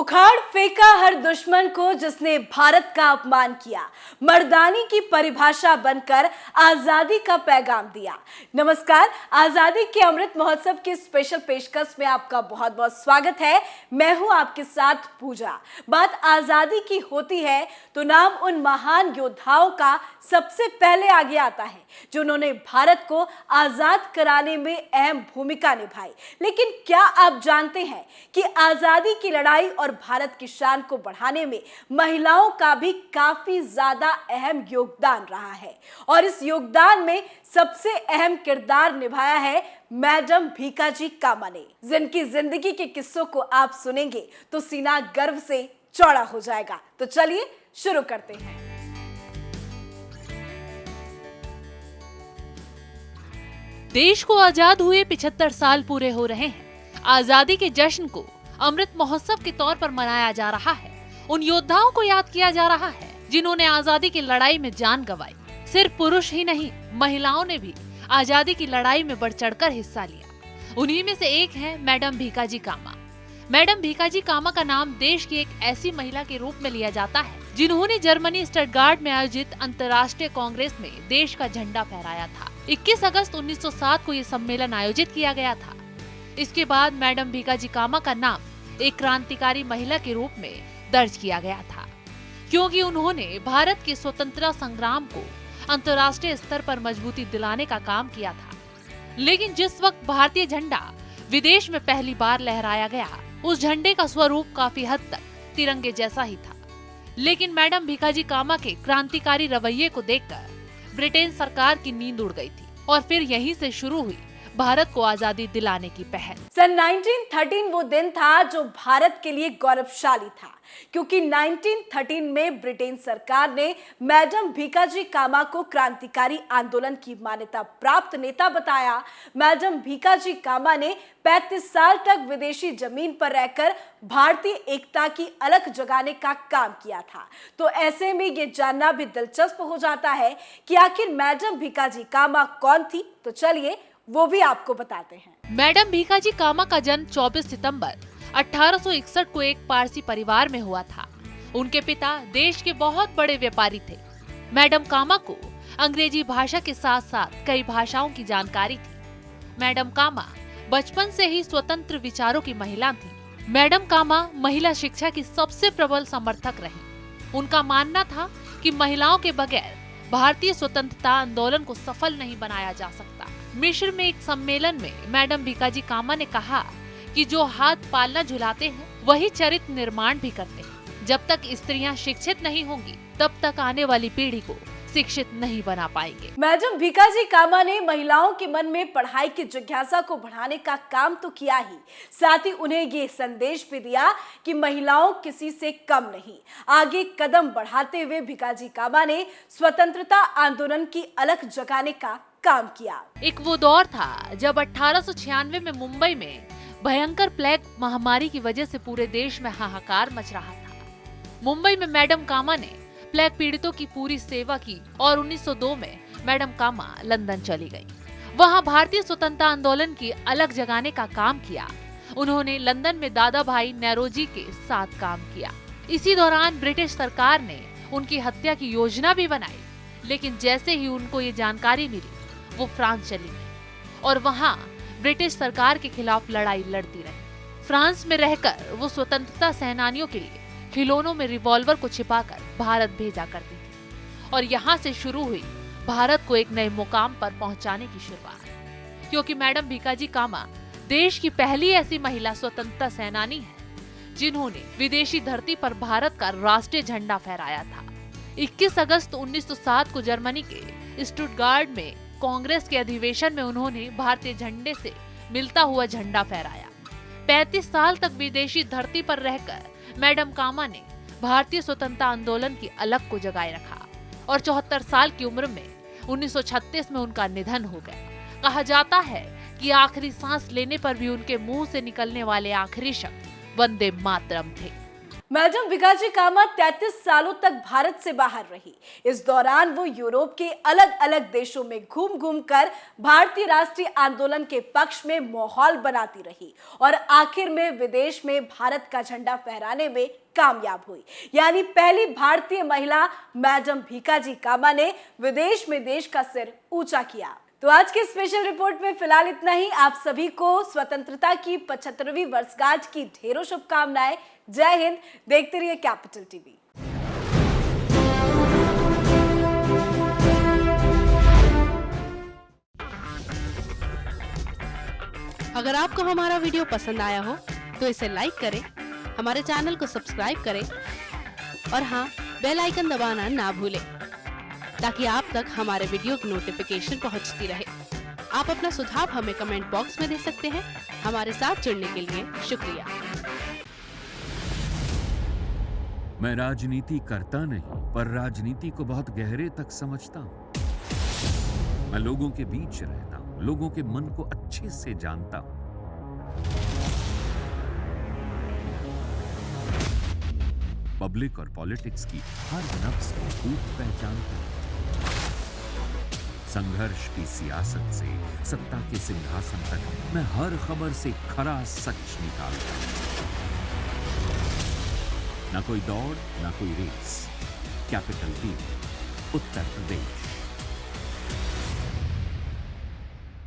उखाड़ फेंका हर दुश्मन को जिसने भारत का अपमान किया, मर्दानी की परिभाषा बनकर आजादी का पैगाम दिया। नमस्कार, आजादी के अमृत महोत्सव की स्पेशल पेशकश में आपका बहुत बहुत स्वागत है। मैं हूं आपके साथ पूजा। बात आजादी की होती है तो नाम उन महान योद्धाओं का सबसे पहले आगे आता है जिन्होंने भारत को आजाद कराने में अहम भूमिका निभाई। लेकिन क्या आप जानते हैं कि आजादी की लड़ाई और भारत की शान को बढ़ाने में महिलाओं का भी काफी ज्यादा अहम योगदान रहा है। और इस योगदान में सबसे अहम किरदार निभाया है मैडम भीकाजी कामा ने, जिनकी जिंदगी के किस्सों को आप सुनेंगे तो सीना गर्व से चौड़ा हो जाएगा। तो चलिए शुरू करते हैं। देश को आजाद हुए 75 साल पूरे हो रहे हैं। आजादी के जश्न को अमृत महोत्सव के तौर पर मनाया जा रहा है। उन योद्धाओं को याद किया जा रहा है जिन्होंने आजादी की लड़ाई में जान गंवाई। सिर्फ पुरुष ही नहीं, महिलाओं ने भी आजादी की लड़ाई में बढ़ चढ़कर हिस्सा लिया। उन्हीं में से एक है मैडम भीकाजी कामा। मैडम भीकाजी कामा का नाम देश की एक ऐसी महिला के रूप में लिया जाता है जिन्होंने जर्मनी स्टटगार्ट में आयोजित अंतर्राष्ट्रीय कांग्रेस में देश का झंडा फहराया था। 21 अगस्त 1907 को ये सम्मेलन आयोजित किया गया था। इसके बाद मैडम भीकाजी कामा का नाम एक क्रांतिकारी महिला के रूप में दर्ज किया गया था, क्योंकि उन्होंने भारत के स्वतंत्रता संग्राम को अंतर्राष्ट्रीय स्तर पर मजबूती दिलाने का काम किया था। लेकिन जिस वक्त भारतीय झंडा विदेश में पहली बार लहराया गया, उस झंडे का स्वरूप काफी हद तक तिरंगे जैसा ही था। लेकिन मैडम भीकाजी कामा के क्रांतिकारी रवैये को देखकर ब्रिटेन सरकार की नींद उड़ गई थी और फिर यहीं से शुरू हुई भारत को आजादी दिलाने की पहल। सन 1913 वो दिन था जो भारत के लिए गौरवशाली था, क्योंकि 1913 में ब्रिटेन सरकार ने मैडम भीकाजी कामा को क्रांतिकारी आंदोलन की मान्यता प्राप्त नेता बताया। मैडम भीकाजी कामा ने 35 साल तक विदेशी जमीन पर रहकर भारतीय एकता की अलख जगाने का काम किया था। तो ऐसे में ये जानना भी दिलचस्प हो जाता है कि आखिर मैडम भीकाजी कामा कौन थी। तो चलिए वो भी आपको बताते हैं। मैडम भीकाजी कामा का जन्म 24 सितंबर 1861 को एक पारसी परिवार में हुआ था। उनके पिता देश के बहुत बड़े व्यापारी थे। मैडम कामा को अंग्रेजी भाषा के साथ साथ कई भाषाओं की जानकारी थी। मैडम कामा बचपन से ही स्वतंत्र विचारों की महिला थी। मैडम कामा महिला शिक्षा की सबसे प्रबल समर्थक रही। उनका मानना था कि महिलाओं के बगैर भारतीय स्वतंत्रता आंदोलन को सफल नहीं बनाया जा सकता। मिस्र में एक सम्मेलन में मैडम भीकाजी कामा ने कहा कि जो हाथ पालना झुलाते हैं वही चरित्र निर्माण भी करते हैं। जब तक स्त्रियां शिक्षित नहीं होंगी तब तक आने वाली पीढ़ी को शिक्षित नहीं बना पाएंगे। मैडम भीकाजी कामा ने महिलाओं के मन में पढ़ाई की जिज्ञासा को बढ़ाने का काम तो किया ही, साथ ही उन्हें ये संदेश भी दिया कि महिलाओं किसी से कम नहीं। आगे कदम बढ़ाते हुए भीकाजी कामा ने स्वतंत्रता आंदोलन की अलख जगाने का काम किया। एक वो दौर था जब 1896 में मुंबई में भयंकर प्लेग महामारी की वजह से पूरे देश में हाहाकार मच रहा था। मुंबई में मैडम कामा ने प्लेग पीड़ितों की पूरी सेवा की और 1902 में मैडम कामा लंदन चली गई। वहां भारतीय स्वतंत्रता आंदोलन की अलख जगाने का काम किया। उन्होंने लंदन में दादा भाई नेरोजी के साथ काम किया। इसी दौरान ब्रिटिश सरकार ने उनकी हत्या की योजना भी बनाई। लेकिन जैसे ही उनको ये जानकारी मिली, वो फ्रांस चली गई और वहां ब्रिटिश सरकार के खिलाफ लड़ाई लड़ती रही। फ्रांस में रहकर वो स्वतंत्रता सेनानियों के लिए खिलौनों में रिवॉल्वर को छिपाकर भारत भेजा करती थी। और यहाँ से शुरू हुई भारत को एक नए मुकाम पर पहुंचाने की शुरुआत। क्योंकि मैडम भीकाजी कामा देश की पहली ऐसी महिला स्वतंत्रता सेनानी है जिन्होंने विदेशी धरती पर भारत का राष्ट्रीय झंडा फहराया था। 21 अगस्त 1907 को जर्मनी के स्टटगार्ट में कांग्रेस के अधिवेशन में उन्होंने भारतीय झंडे से मिलता हुआ झंडा फहराया। 35 साल तक विदेशी धरती पर रहकर मैडम कामा ने भारतीय स्वतंत्रता आंदोलन की अलख को जगाए रखा और 74 साल की उम्र में 1936 में उनका निधन हो गया। कहा जाता है कि आखिरी सांस लेने पर भी उनके मुंह से निकलने वाले आखिरी शब्द वंदे मातरम थे। मैडम भिकाजी कामा 33 सालों तक भारत से बाहर रही। इस दौरान वो यूरोप के अलग अलग देशों में घूम घूम कर भारतीय राष्ट्रीय आंदोलन के पक्ष में माहौल बनाती रही और आखिर में विदेश में भारत का झंडा फहराने में कामयाब हुई। यानी पहली भारतीय महिला मैडम भिकाजी कामा ने विदेश में देश का सिर ऊंचा किया। तो आज की स्पेशल रिपोर्ट में फिलहाल इतना ही। आप सभी को स्वतंत्रता की 75वीं वर्षगांठ की ढेरों शुभकामनाएं। जय हिंद। देखते रहिए कैपिटल टीवी। अगर आपको हमारा वीडियो पसंद आया हो तो इसे लाइक करें, हमारे चैनल को सब्सक्राइब करें और हाँ, बेल आइकन दबाना ना भूलें ताकि आप तक हमारे वीडियो की नोटिफिकेशन पहुंचती रहे। आप अपना सुझाव हमें कमेंट बॉक्स में दे सकते हैं। हमारे साथ जुड़ने के लिए शुक्रिया। मैं राजनीति करता नहीं, पर राजनीति को बहुत गहरे तक समझता हूं। मैं लोगों के बीच रहता हूं, लोगों के मन को अच्छे से जानता हूं। पब्लिक और पॉलिटिक्स की हर नब्ज को खूब पहचानता हूं। संघर्ष की सियासत से सत्ता के सिंहासन तक मैं हर खबर से खरा सच निकालता हूं। ना कोई दौड़, ना कोई race. Capital TV, Uttar Pradesh.